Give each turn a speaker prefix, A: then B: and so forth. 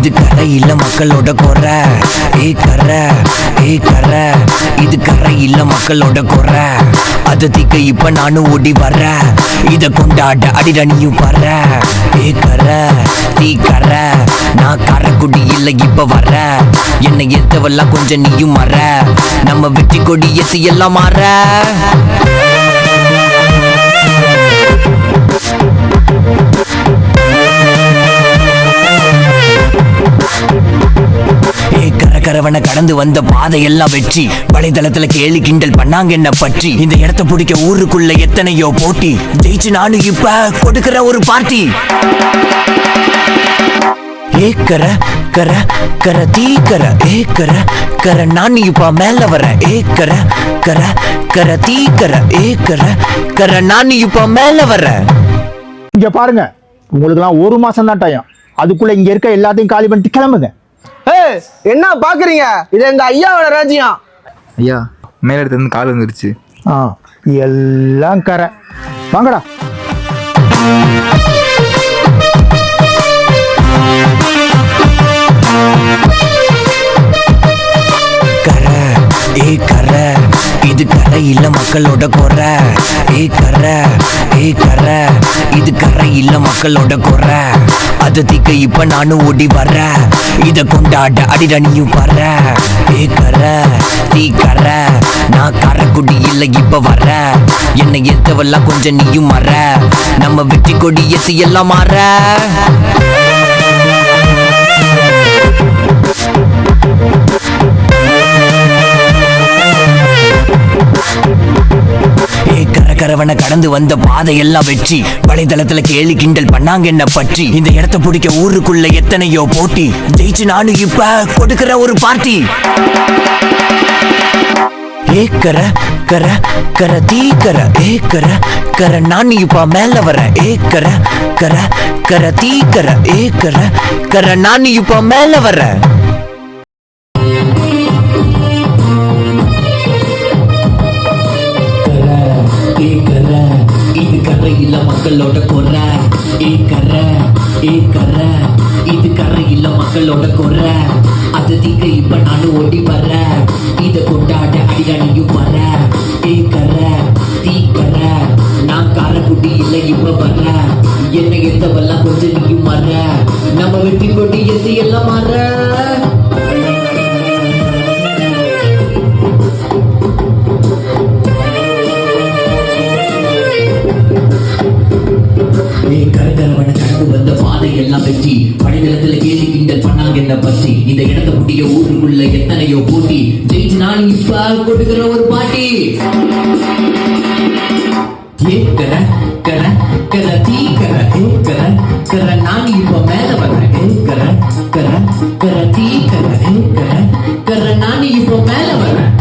A: இது கரையில மக்களோட குறை. கரை கரை இது கரையில மக்களோட குறை. அது தீக்க இப்ப நானும் ஓடி வர்ற. இத கொண்டாட அடிரணியும் பற. கரை தீ கரை நான் கரைக்குடி இல்ல இப்ப வர்ற. என்னை எத்தவெல்லாம் கொஞ்சம் நீயும் மற. நம்ம வெற்றி கொடி எத்து எல்லாம் மாற. கரவனை கடந்து வந்த பாதையெல்லாம் வெற்றி. வலைதளத்துல கேலி கிண்டல் பண்ணாங்க என்ன பற்றி. இந்த இடத்த பிடிக்க ஊருக்குள்ள எத்தனையோ போட்டி. ஜெயிச்சு நானும் இப்ப கொடுக்கிற ஒரு பார்ட்டி. கரை கரை கரை தீ கரை. கரை கரை நான் இப்ப மேல வர. கரை கரை கரை தீ கரை. கரை கரை நான் இப்ப மேல வர.
B: இங்க பாருங்க, உங்களுக்கு எல்லாம் 1 மாசம் தான் டைம். அதுக்குள்ள இங்க இருக்க எல்லாத்தையும் காலி பண்ணிட்டு கிளம்புங்க.
C: என்ன பாக்குறீங்க? இது எங்க ஐயாவோட ராஜ்யம்.
D: ஐயா மேல இடத்துல இருந்து கால் வந்துருச்சு.
B: எல்லாம் கரை. வாங்கடா.
A: கரை கரை இது கரையில மக்களோட குறை. கரை கரை இது கரையில மக்களோட குறை. அது தீக்க இப்ப நானும் ஓடி வர்ற. இத கொண்டாட அடிரணியும் பற. கரை தீ கரை நான் கரைக்குடி இல்ல இப்ப வர்ற. என்னை எத்தவெல்லாம் கொஞ்சம் நீயும் மற. நம்ம வெற்றி கொடி எத்து எல்லாம் மாற. கரவனை கடந்து வந்த பாதையெல்லாம் வெற்றி. வலைதளத்துல கேலி கிண்டல் பண்ணாங்க என்ன பற்றி. இந்த இடத்த பிடிக்க ஊருக்குள்ள எத்தனையோ போட்டி. ஜெயிச்சு நானும் இப்ப கொடுக்கிற ஒரு பார்ட்டி. கரை கரை கரை தீ கரை. கரை கரை நான் இப்ப மேல வர. கரை கரை கரை தீ கரை. கரை கரை நான் இப்ப மேல வர. இது கரையில மக்களோட குறை. கரை கரை இது கரையில மக்களோட குறை. அது தீக்க இப்ப நானும் ஓடி வர்ற. இத கொண்டாட அடியானியும் வர. கரை தீ கரை நான் காரக்குடி இல்ல இப்ப வர்ற. என்னை எத்தவெல்லாம் கொஞ்சம் நீயும் மற. நம்ம வெற்றி கொடி எது எல்லாம் மாற. கரகரவனை கடந்து வந்த பாதையெல்லாம் வெற்றி. வலைதளத்துல கேலி கிண்டல் பண்ணாங்க என்ன பற்றி. இந்த இடத்த முடிய ஊருக்குள்ள எத்தனையோ போட்டி. ஜெயிச்சு நான் இப்ப கொடுக்கிற ஒரு பாட்டி. கரை கரை கரை தீ கரை. கரை கரை நான் இப்ப மேல வர்றேன். கரை கரை கரை தீ கரை. கரை கரை நான் இப்ப மேல வர்றேன்.